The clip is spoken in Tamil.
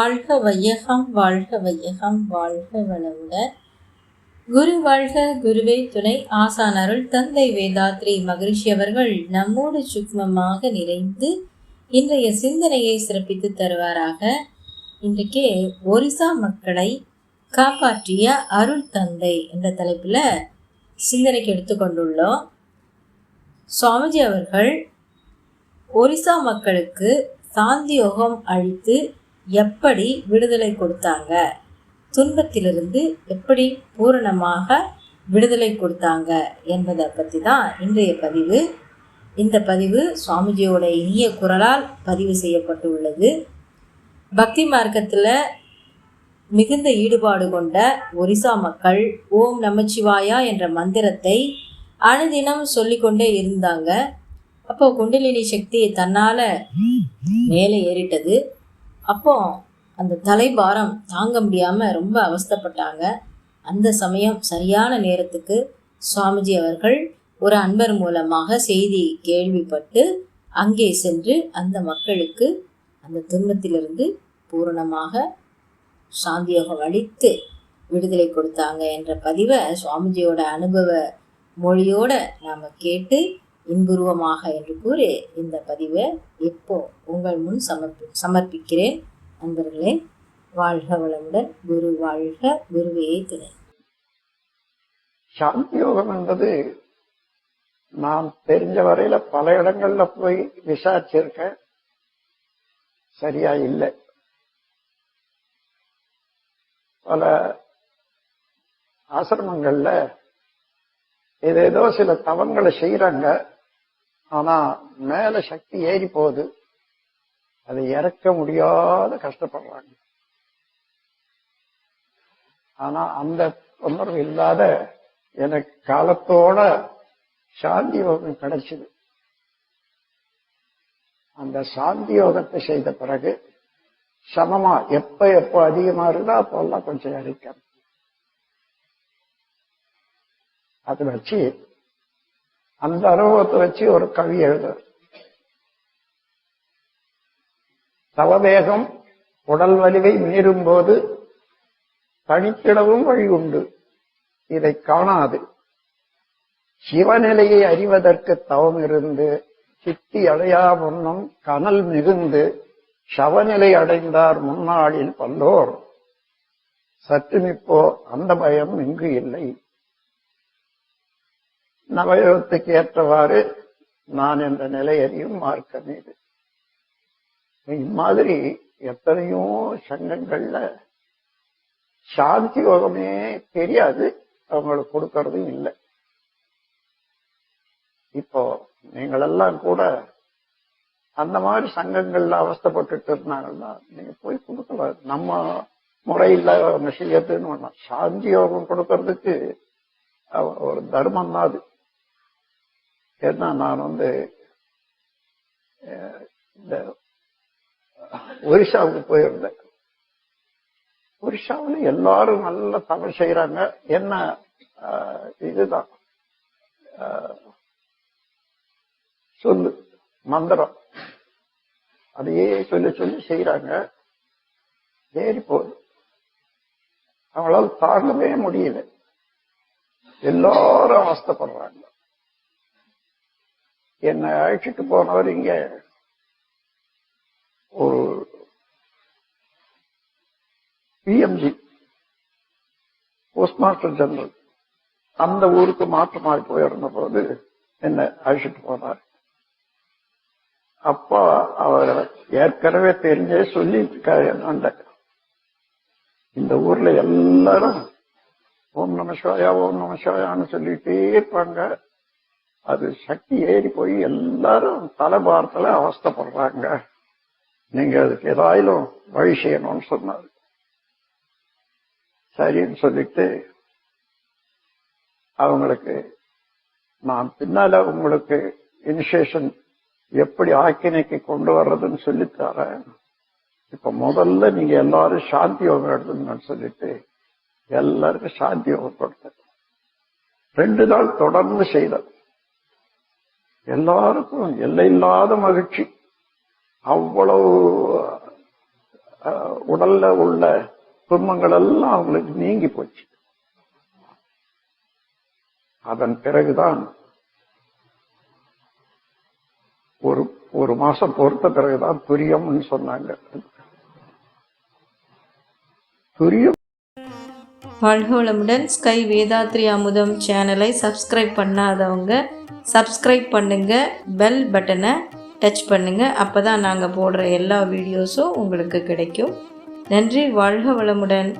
வாழ்க வையகம், வாழ்க வையகம், வாழ்க வளமுடன். குரு வாழ்க, குருவே துணை. ஆசான் அருள் தந்தை வேதாத்ரி மகரிஷி அவர்கள் நம்மோடு சுக்மமாக நிறைந்து இன்றைய சிந்தனையை சிறப்பித்து தருவாராக. இன்றைக்கே ஒரிசா மக்களை காப்பாற்றிய அருள் தந்தை என்ற தலைப்பில் சிந்தனைக்கு எடுத்துக்கொண்டுள்ளோம். சுவாமிஜி அவர்கள் ஒரிசா மக்களுக்கு சாந்தி யோகம் அளித்து எப்படி விடுதலை கொடுத்தாங்க, துன்பத்திலிருந்து எப்படி பூரணமாக விடுதலை கொடுத்தாங்க என்பதை பற்றி தான் இன்றைய பதிவு. இந்த பதிவு சுவாமிஜியோட இனிய குரலால் பதிவு செய்யப்பட்டு உள்ளது. பக்தி மார்க்கத்தில் மிகுந்த ஈடுபாடு கொண்ட ஒரிசா மக்கள் ஓம் நமச்சிவாயா என்ற மந்திரத்தை அனுதினம் சொல்லிக்கொண்டே இருந்தாங்க. அப்போ குண்டலினி சக்தி தன்னால் மேலே ஏறிட்டது. அப்போ அந்த தலைபாரம் தாங்க முடியாமல் ரொம்ப அவஸ்தைப்பட்டாங்க. அந்த சமயம் சரியான நேரத்துக்கு சுவாமிஜி அவர்கள் ஒரு அன்பர் மூலமாக செய்தி கேள்விப்பட்டு அங்கே சென்று அந்த மக்களுக்கு அந்த துன்பத்திலிருந்து பூரணமாக சாந்தியோகம் அளித்து விடுதலை கொடுத்தாங்க என்ற பதிவை சுவாமிஜியோட அனுபவ மொழியோட நாம் கேட்டு இன்புருவமாக என்று கூறி இந்த பதிவை இப்போ உங்கள் முன் சமர்ப்பிக்கிறேன். நண்பர்களே, வாழ்க வளமுடன். குரு வாழ்க, குருவே துணை. சாந்தி யோகம் என்பது நான் தெரிஞ்ச வரையில பல இடங்கள்ல போய் விசாரிச்சிருக்கேன், சரியா இல்லை. பல ஆசிரமங்கள்ல ஏதேதோ சில தவங்களை செய்யறாங்க, ஆனா மேல சக்தி ஏறி போகுது, அதை இறக்க முடியாத கஷ்டப்படுறாங்க. ஆனா அந்த தொந்தரவு இல்லாத எனக்கு காலத்தோட சாந்தி யோகம் கிடைச்சது. அந்த சாந்தி யோகத்தை செய்த பிறகு சமமா எப்ப அதிகமா இருந்தா அப்பெல்லாம் கொஞ்சம் இறக்க. அதை வச்சு அந்த அனுபவத்தை வச்சு ஒரு கவி எழுத, தவவேகம் உடல் வலிவை மீறும் போது தனித்திடவும் வழி உண்டு, இதை காணாது சிவநிலையை அறிவதற்கு தவம் இருந்து சித்தி அடையா முன்னும் கனல் மிகுந்து சவநிலை அடைந்தார் முன்னாளில் பல்லோர் சற்றுமிப்போ அந்த பயம் இங்கு இல்லை. நவயோகத்துக்கு ஏற்றவாறு நான் என்ற நிலை அறியும் மார்க்க மீது. இம்மாதிரி எத்தனையோ சங்கங்கள்ல சாந்தி யோகமே தெரியாது, அவங்களுக்கு கொடுக்கறதும் இல்லை. இப்போ நீங்களெல்லாம் கூட அந்த மாதிரி சங்கங்கள்ல அவஸ்தைப்பட்டு இருந்தாங்கன்னா நீங்க போய் கொடுக்கலாம். நம்ம முறையில் அவங்க செய்யறதுன்னு வேணாம், சாந்தி யோகம் கொடுக்கறதுக்கு ஒரு தர்மம் தான் அது. ஏன்னா நான் இந்த ஒரிசாவுக்கு போயிருந்தேன். ஒரிசாவில் எல்லாரும் நல்ல தமிழ் செய்யறாங்க. என்ன இதுதான் சொல்லு மந்திரம், அதையே சொல்லி செய்யறாங்க. ஏறி போகுது, அவங்களால தாங்கவே முடியல, எல்லாரும் அவஸ்தைப்படுறாங்க. என்னை அழைச்சிட்டு போனவர் இங்க ஒரு பிஎம்ஜி போஸ்ட் மாஸ்டர் ஜெனரல் அந்த ஊருக்கு மாற்றமாறி போயிருந்த போது என்னை அழைச்சிட்டு போனார். அப்பா அவர் ஏற்கனவே தெரிஞ்சே சொல்லிட்டு என்னண்ட, இந்த ஊர்ல எல்லாரும் ஓம் நமசிவாயா ஓம் நமசிவாயான்னு சொல்லிட்டே இருப்பாங்க, அது சக்தி ஏறி போய் எல்லாரும் தலைபாரத்துல அவஸ்தைப்படுறாங்க, நீங்க அதுக்கு ஏதாயிலும் வழி செய்யணும்னு சொன்னாரு. சரின்னு சொல்லிட்டு அவங்களுக்கு நான் பின்னால உங்களுக்கு இனிஷியேஷன் எப்படி ஆக்கினைக்கு கொண்டு வர்றதுன்னு சொல்லித்தரேன், இப்ப முதல்ல நீங்க எல்லாரும் சாந்தி யோகம் எடுத்துங்கன்னு சொல்லிட்டு எல்லாருக்கும் சாந்தி யோகம் கொடுத்தேன். 2 நாள் தொடர்ந்து செய்தது. எல்லாருக்கும் எல்லையில்லாத மகிழ்ச்சி, அவ்வளவு உடல்ல உள்ள துன்பங்கள் எல்லாம் அவங்களுக்கு நீங்கி போச்சு. அதன் பிறகுதான் ஒரு மாசம் பொறுத்த பிறகுதான் துரியம்னு சொன்னாங்க. துரியம். வாழ்க வளமுடன். ஸ்கை வேதாத்ரி அமுதம் சேனலை சப்ஸ்கிரைப் பண்ணாதவங்க சப்ஸ்கிரைப் பண்ணுங்க, பெல் பட்டனை டச் பண்ணுங்க. அப்பதான் நாங்கள் போடுற எல்லா வீடியோஸும் உங்களுக்கு கிடைக்கும். நன்றி. வாழ்க வளமுடன்.